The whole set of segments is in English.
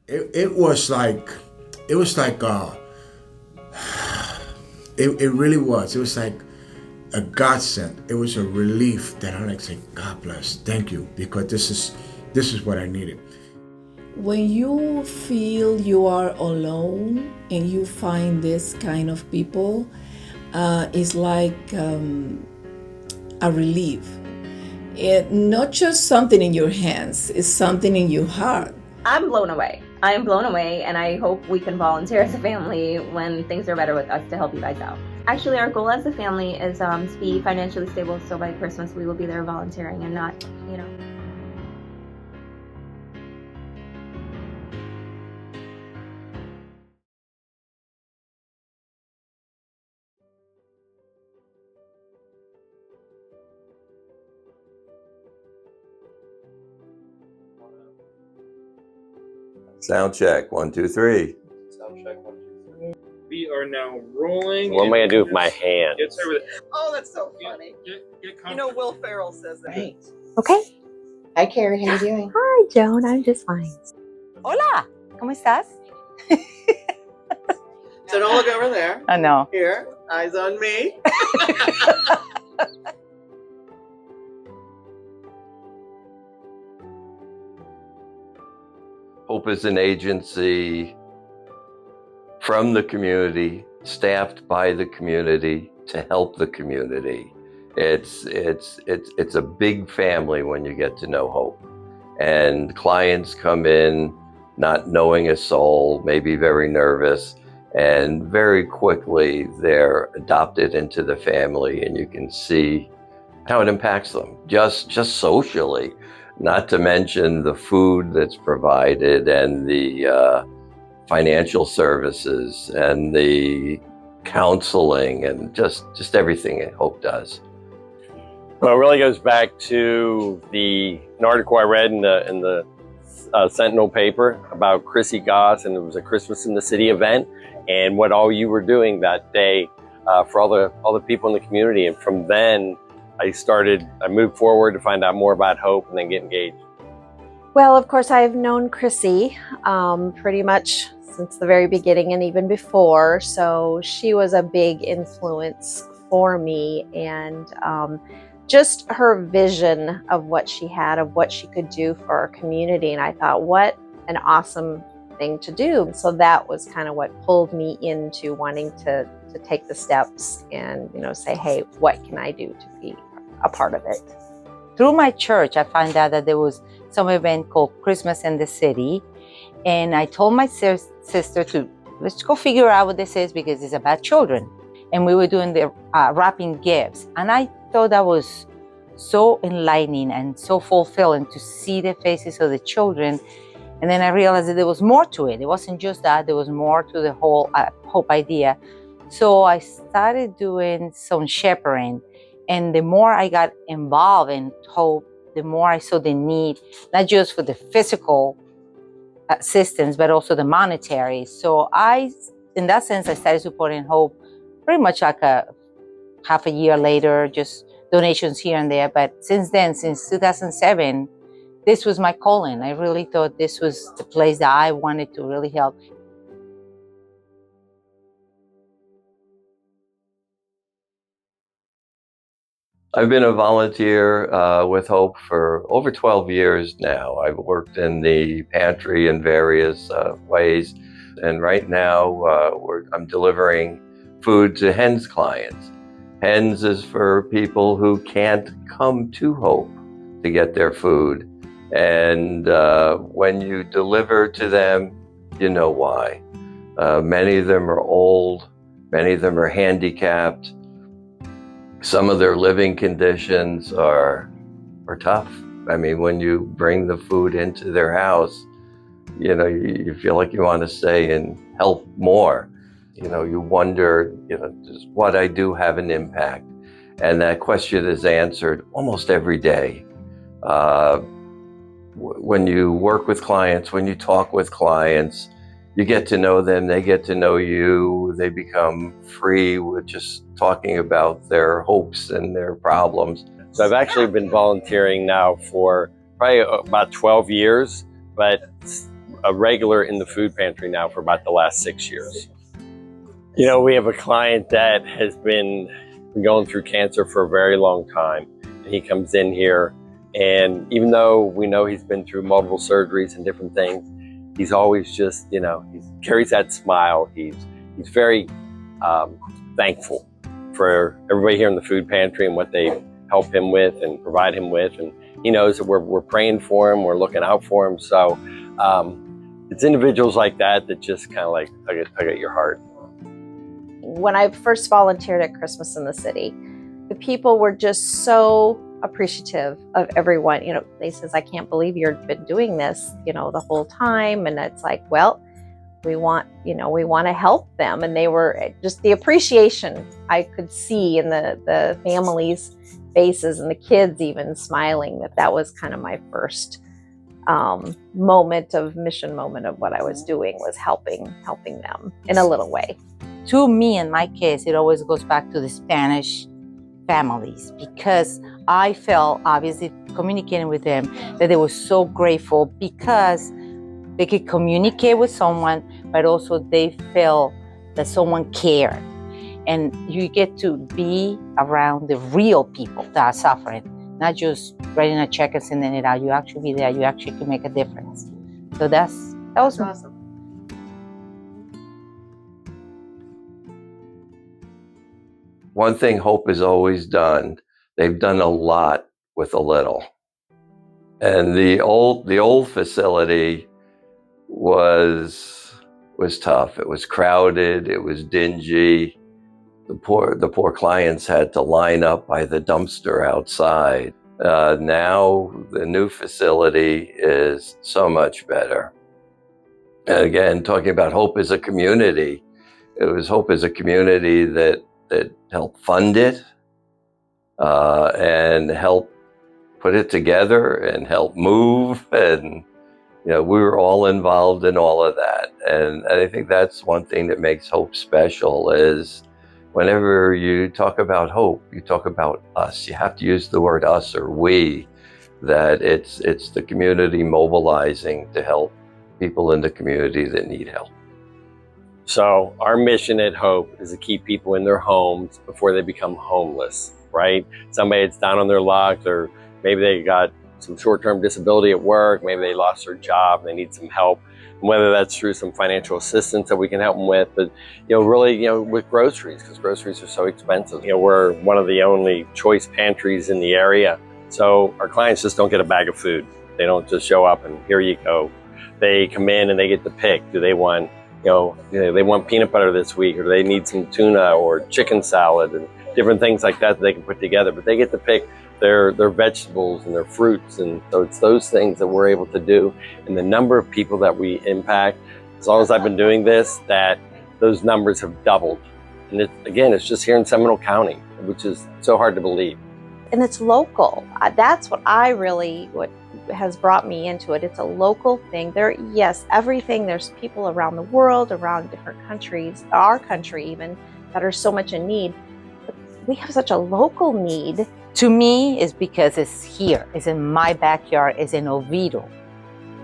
It was like, it was like, it really was. It was like a godsend. It was a relief that I'm like saying, God bless, thank you, because this is what I needed. When you feel you are alone and you find this kind of people, it's like a relief. Not just something in your hands, it's something in your heart. I'm blown away. I am blown away, and I hope we can volunteer as a family when things are better with us to help you guys out. Actually, our goal as a family is to be financially stable, so by Christmas we will be there volunteering and not, you know. Sound check, 1, 2, 3. Sound check, 1, 2, 3. We are now rolling. What am I gonna do with my hands? Oh, that's so funny. You know, Will Ferrell says that. Right. Okay. Hi, Carrie. How you doing? Hi, Joan. I'm just fine. Hola. ¿Cómo estás? So don't look over there. I know. Here, eyes on me. Hope is an agency from the community, staffed by the community to help the community. It's a big family when you get to know Hope. And clients come in not knowing a soul, maybe very nervous, and very quickly they're adopted into the family, and you can see how it impacts them, just socially, not to mention the food that's provided and the financial services and the counseling and just everything that Hope does. Well, it really goes back to an article I read in the Sentinel paper about Chrissy Goss, and it was a Christmas in the City event, and what all you were doing that day for all the people in the community. And from then, I moved forward to find out more about Hope and then get engaged. Well, of course, I've known Chrissy pretty much since the very beginning and even before. So she was a big influence for me, and just her vision of what she had, of what she could do for our community. And I thought, what an awesome thing to do. So that was kind of what pulled me into wanting to take the steps and, say, hey, what can I do to be a part of it? Through my church, I found out that there was some event called Christmas in the City. And I told my sister let's go figure out what this is, because it's about children. And we were doing the wrapping gifts. And I thought that was so enlightening and so fulfilling to see the faces of the children. And then I realized that there was more to it. It wasn't just that, there was more to the whole Hope idea. So I started doing some shepherding. And the more I got involved in Hope, the more I saw the need, not just for the physical assistance, but also the monetary. So in that sense, I started supporting Hope pretty much like half a year later, just donations here and there. But since then, since 2007, this was my calling. I really thought this was the place that I wanted to really help. I've been a volunteer with Hope for over 12 years now. I've worked in the pantry in various ways. And right now I'm delivering food to HENS clients. HENS is for people who can't come to Hope to get their food. And when you deliver to them, you know why. Many of them are old, many of them are handicapped. Some of their living conditions are tough. I mean, when you bring the food into their house, you feel like you want to stay and help more. You wonder, does what I do have an impact? And that question is answered almost every day. When you work with clients, when you talk with clients, you get to know them, they get to know you, they become free with just talking about their hopes and their problems. So I've actually been volunteering now for probably about 12 years, but a regular in the food pantry now for about the last 6 years. You know, we have a client that has been going through cancer for a very long time. And he comes in here, and even though we know he's been through multiple surgeries and different things, he's always just, you know, he carries that smile. He's very thankful for everybody here in the food pantry and what they help him with and provide him with. And he knows that we're praying for him, we're looking out for him. So it's individuals like that that just kind of like tug at your heart. When I first volunteered at Christmas in the City, the people were just so appreciative of everyone. You know, they says, I can't believe you've been doing this, you know, the whole time. And it's like, well, we want to help them. And they were just, the appreciation I could see in the families' faces and the kids even smiling, that was kind of my first mission moment of what I was doing, was helping them in a little way. To me, in my case, it always goes back to the Spanish families, because I felt, obviously communicating with them, that they were so grateful because they could communicate with someone, but also they felt that someone cared. And you get to be around the real people that are suffering, not just writing a check and sending it out. You actually be there, you actually can make a difference. So that was awesome. One thing Hope has always done, they've done a lot with a little. And the old facility was tough. It was crowded, it was dingy. The poor clients had to line up by the dumpster outside. Now the new facility is so much better. And again, talking about Hope as a community, it was Hope as a community that helped fund it and help put it together and help move, and you know, we were all involved in all of that. And I think that's one thing that makes Hope special, is whenever you talk about Hope, you talk about us. You have to use the word us or we, that it's the community mobilizing to help people in the community that need help. So our mission at Hope is to keep people in their homes before they become homeless, right? Somebody that's down on their luck, or maybe they got some short-term disability at work, maybe they lost their job and they need some help, and whether that's through some financial assistance that we can help them with, but you know, really, you know, with groceries, because groceries are so expensive. You know, we're one of the only choice pantries in the area, so our clients just don't get a bag of food. They don't just show up and here you go. They come in and they get to pick. Do they want, you know, they want peanut butter this week, or they need some tuna or chicken salad and different things like that they can put together. But they get to pick their vegetables and their fruits. And so it's those things that we're able to do. And the number of people that we impact, as long as I've been doing this, that those numbers have doubled. And it's just here in Seminole County, which is so hard to believe. And it's local. That's what has brought me into it. It's a local thing. Yes, everything. There's people around the world, around different countries, our country even, that are so much in need. But we have such a local need. To me, it's because it's here. It's in my backyard. It's in Oviedo.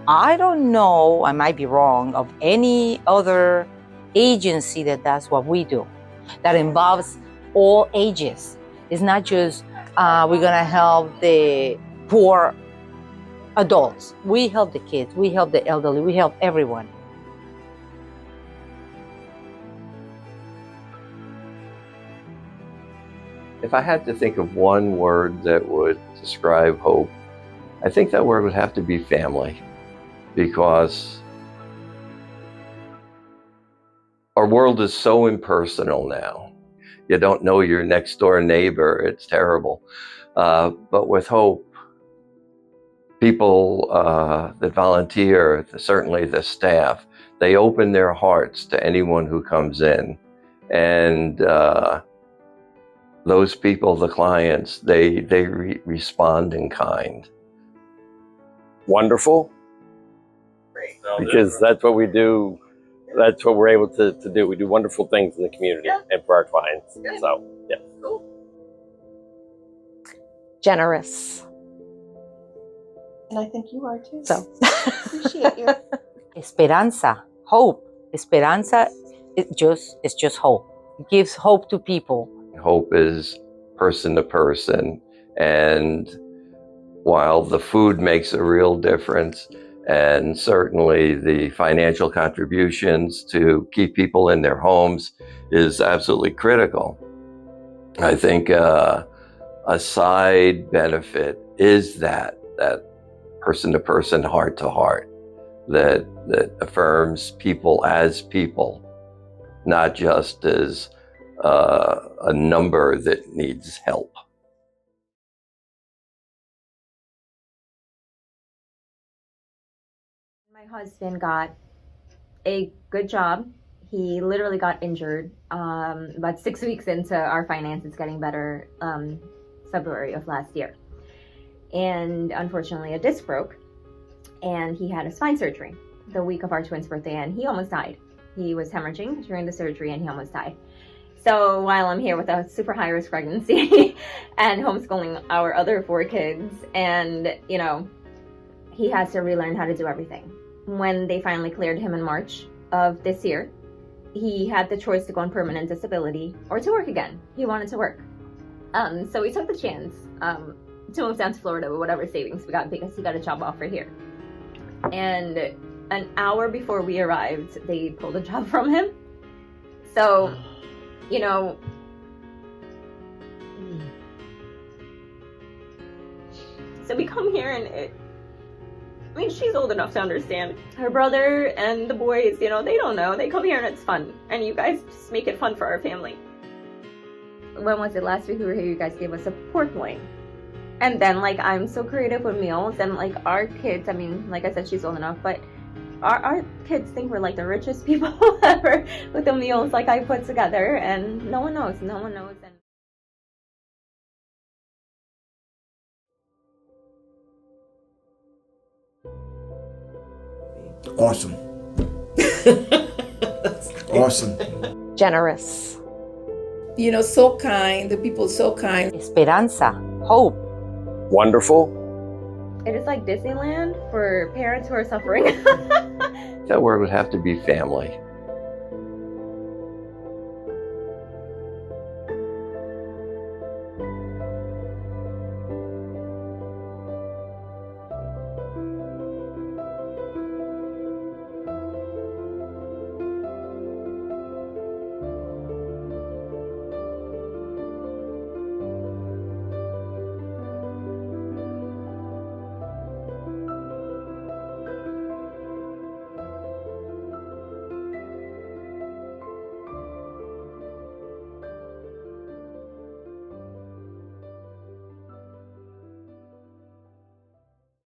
I don't know, I might be wrong, of any other agency that does what we do, that involves all ages. It's not just we're gonna help the poor adults. We help the kids, we help the elderly, we help everyone. If I had to think of one word that would describe Hope, I think that word would have to be family, because our world is so impersonal now. You don't know your next door neighbor. It's terrible. But with Hope, people that volunteer, certainly the staff, they open their hearts to anyone who comes in. And those people, the clients, they respond in kind. Wonderful. Because that's what we do. That's what we're able to do. We do wonderful things in the community and for our clients. So, yeah. Generous. And I think you are too. So appreciate you. Esperanza, hope. Esperanza it's just hope. It gives hope to people. Hope is person to person, and while the food makes a real difference, and certainly the financial contributions to keep people in their homes is absolutely critical, I think a side benefit is that person to person, heart to heart, that affirms people as people, not just as a number that needs help. My husband got a good job. He literally got injured about 6 weeks into our finances getting better, February of last year. And unfortunately, a disc broke, and he had a spine surgery the week of our twins' birthday, and he almost died. He was hemorrhaging during the surgery, and he almost died. So while I'm here with a super high risk pregnancy and homeschooling our other 4 kids, and he has to relearn how to do everything. When they finally cleared him in March of this year, he had the choice to go on permanent disability or to work again. He wanted to work. So we took the chance to move down to Florida with whatever savings we got, because he got a job offer here. And an hour before we arrived, they pulled a job from him. So, so we come here, and she's old enough to understand. Her brother and the boys, they don't know. They come here and it's fun. And you guys just make it fun for our family. When was it? Last week we were here, you guys gave us a pork loin. And then, I'm so creative with meals, and, our kids, like I said, she's old enough, but our kids think we're, the richest people ever with the meals, I put together, and no one knows. And Awesome. Awesome. Generous. So kind. The people so kind. Esperanza, hope. Wonderful. it is like Disneyland for parents who are suffering. That word would have to be family.